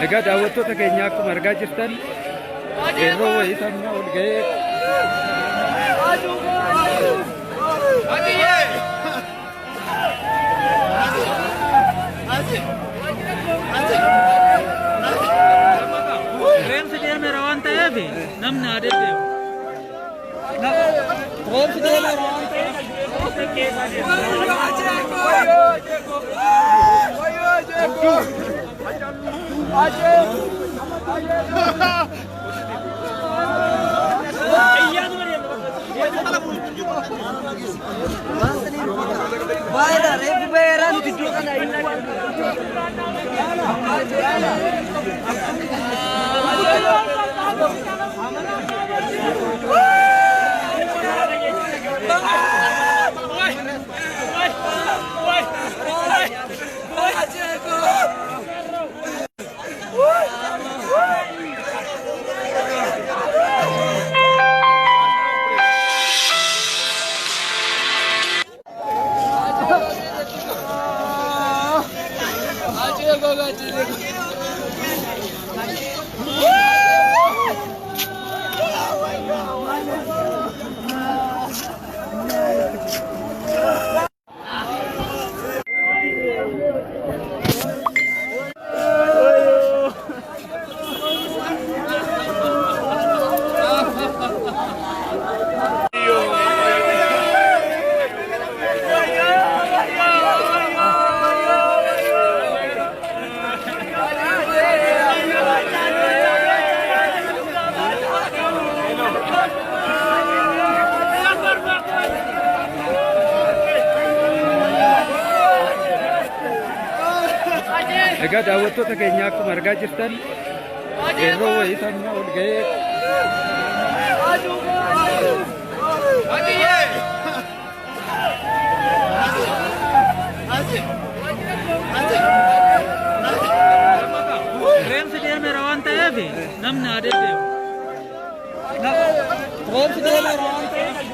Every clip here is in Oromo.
Egaa daawwattoota keenya akkuma argaa jirtan yeroo wayii sabni ol ga'ee Reensi deemeera waan ta'eef namni adeemu. Reensi deemeera waan ta'eef egaa daawwattoota keenya akkuma argaa jirtan yeroo wayii sabni ol ga'ee Reensi deemeera waan ta'eef namni adeemu. Reensi deemeera waan ta'eef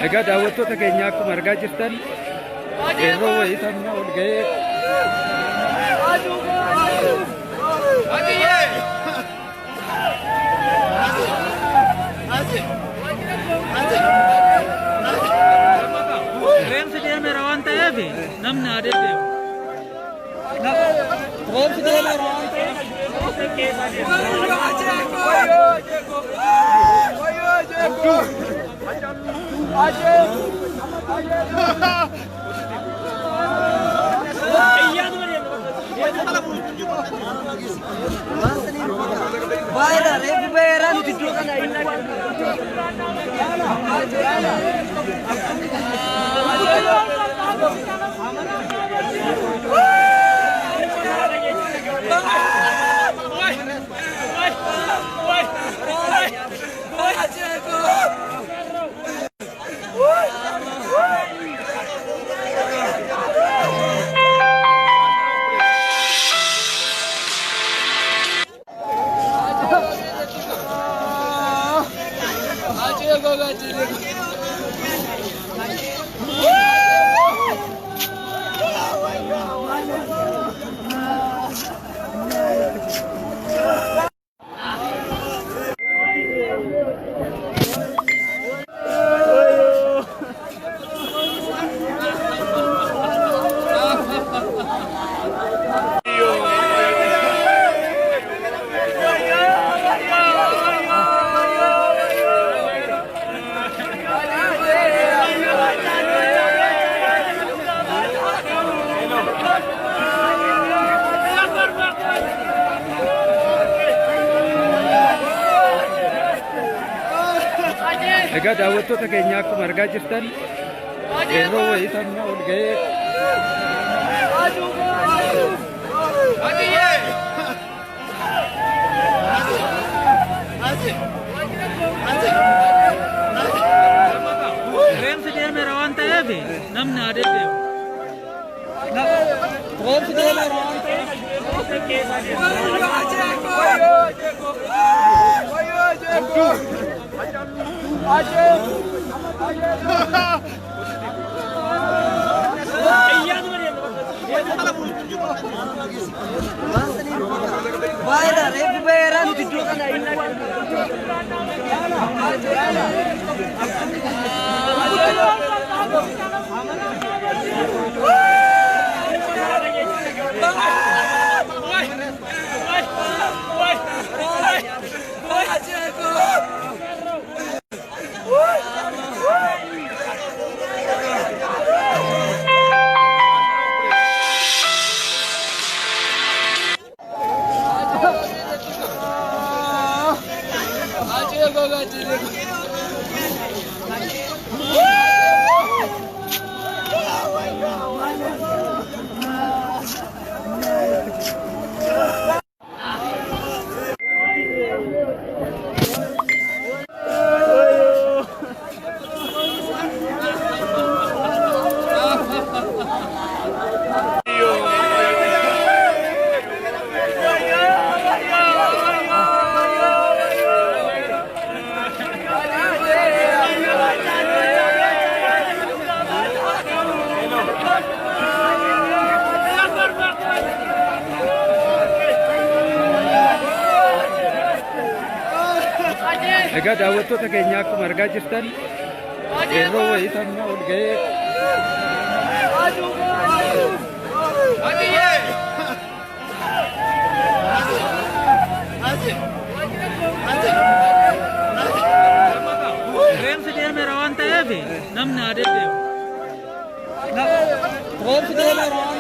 egaa daawwattoota keenya akkuma argaa jirtan yeroo wayii sabni ol ga'ee Reensi deemeera waan ta'eef namni adeemu. Reensi deemeera waan ta'eef Egaa daawwattoota keenya akkuma argaa jirtan yeroo wayii amma ol ga'ee Reensi deemeera waan ta'eef namni haa deddeebi'u. Reensi deemeera waan egaa daawwattoota keenya akkuma argaa jirtan yeroo wayii amma ol ga'ee Reensi deemeera waan ta'eef namni haa deddeebi'u. Reensi deemeera waan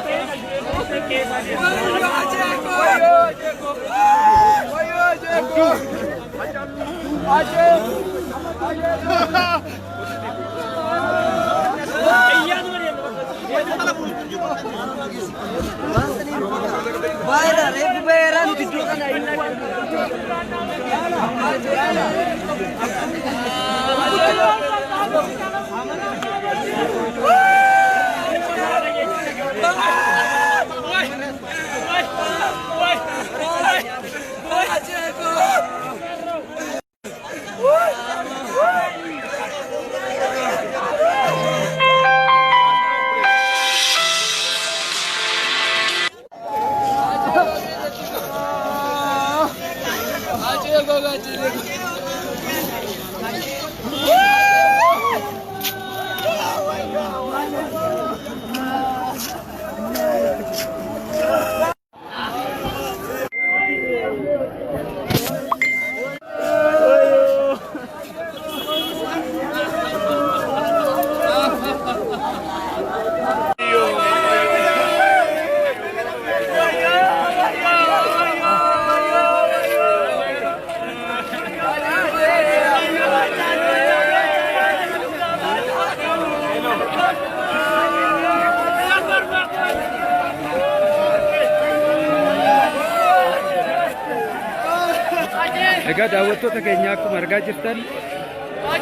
egaa daawwattoota keenya akkuma argaa jirtan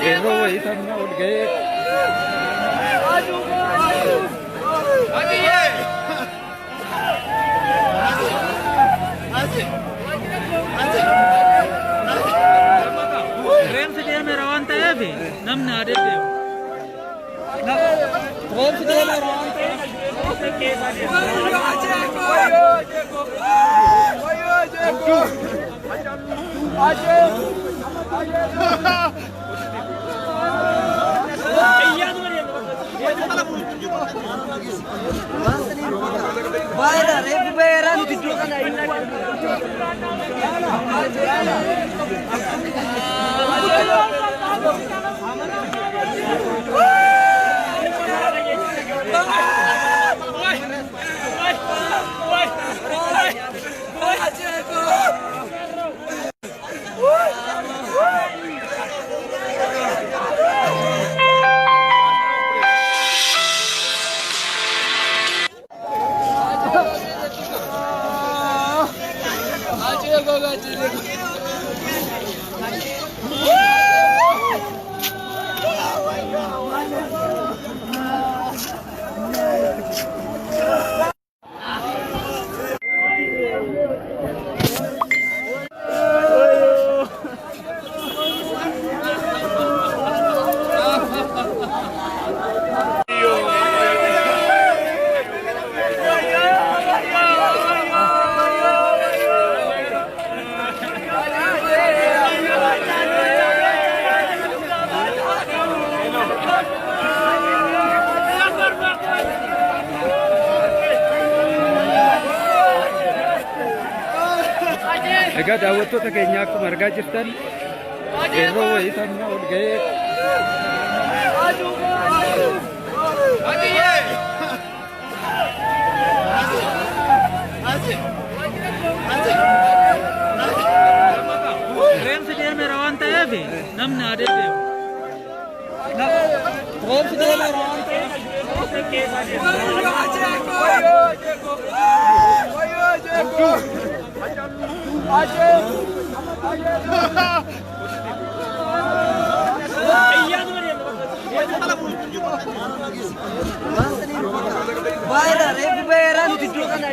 yeroo wayii amma ol ga'ee Reensi deemeera waan ta'eef ta'eefi namni haa deddeebi'u. Reeffi deemeera waan ta'eef keessa Baay'ee reeffi baay'eeraa nuti iddoo kana Egaa daawwattoota keenya akkuma argaa jirtan yeroo wayii sabni ol ga'ee reeffi deemeera waan ta'eefi namni haa deddeebi'u. Reeffi deemeera waan ta'eef keessa baay'ee reeffi baay'eeraa nuti iddoo kana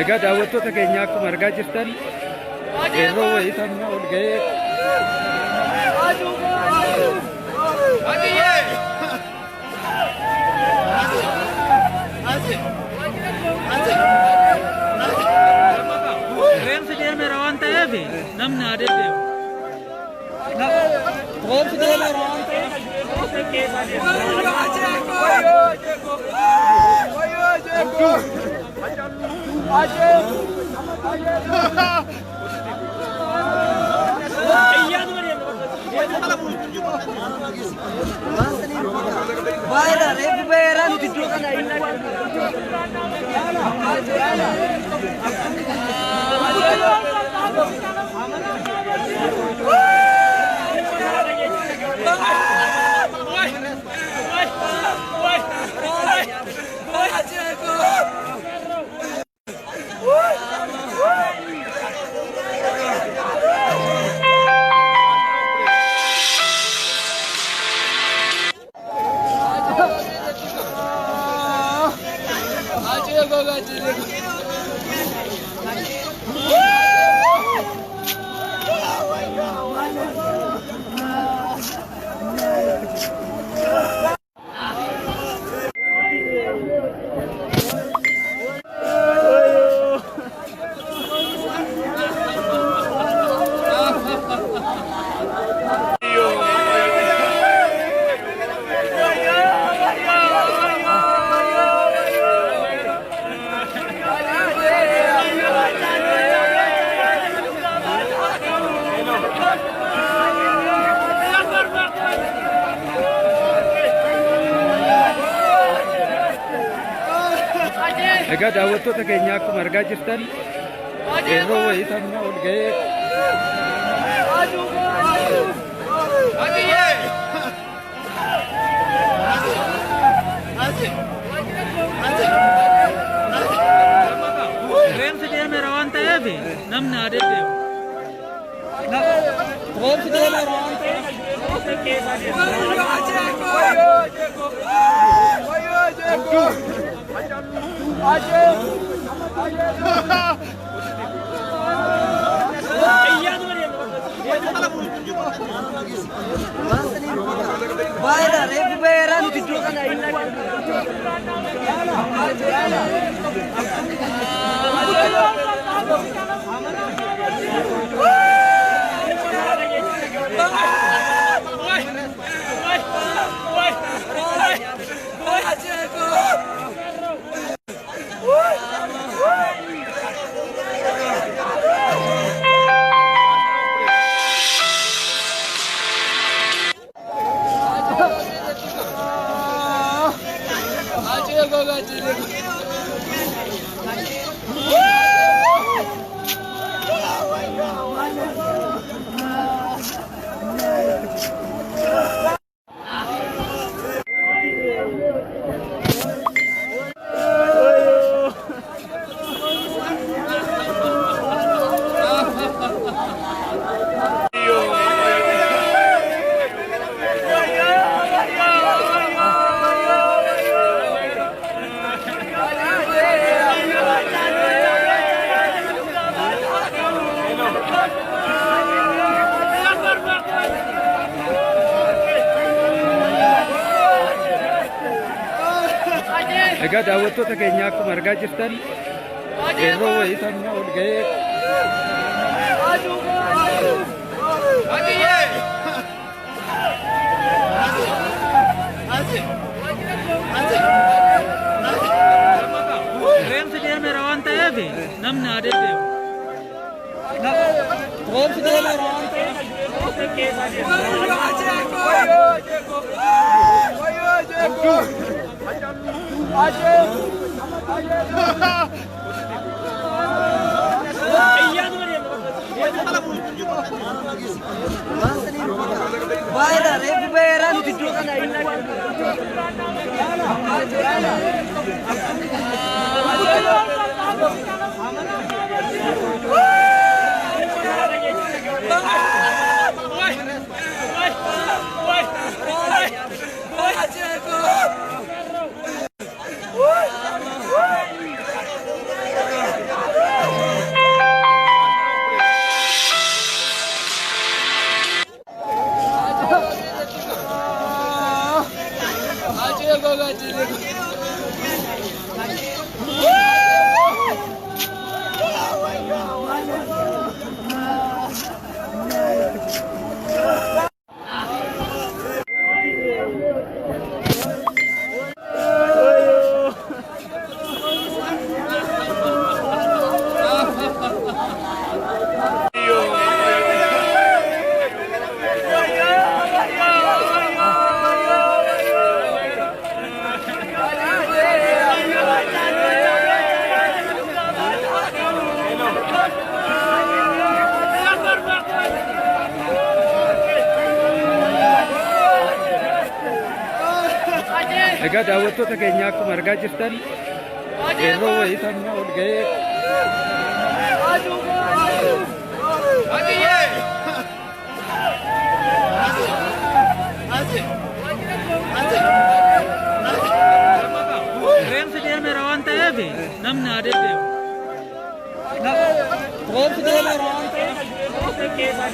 egaa daawwattoota keenya akkuma argaa jirtan yeroo wayii sabni ol ga'ee reeffi deemeera waan ta'eefi namni haa deddeebi'u. Reeffi deemeera waan ta'eef keessa baay'ee reeffi baay'eeraa nuti iddoo kana Ayo, go, go, go. Egaa daawwattoota keenya akkuma argaa jirtan yeroo wayii sabna ol ga'ee Reensi deemeera waan ta'eef namni haa deddeebi'u. Reensi deemeera waan ta'eef keessa Baay'ee reefu beeraa nuti iddoo kana egaa daawwattoota keenya akkuma argaa jirtan yeroo wayii sabna ol ga'ee Reensi deemeera waan ta'eef namni haa deddeebi'u. Reensi deemeera waan ta'eef keessa baay'ee reefu beeraa nuti iddoo kana egaa daawwattoota keenya akkuma argaa jirtan yeroo wayii sabna ol ga'ee Reensi deemeera waan ta'eef namni haa deddeebi'u. Reensi deemeera waan ta'eef keessa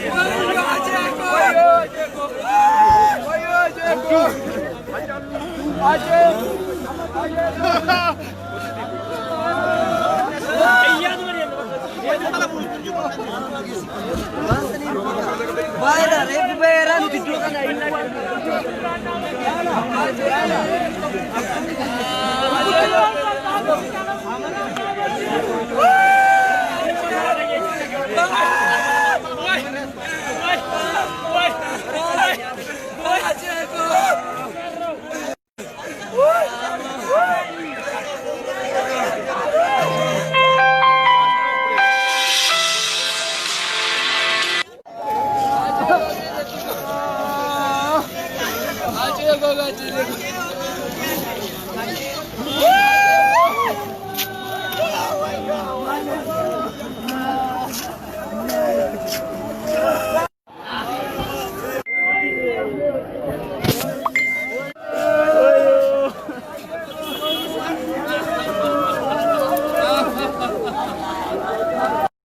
baay'ee reefu beeraa nuti iddoo kana deemeera.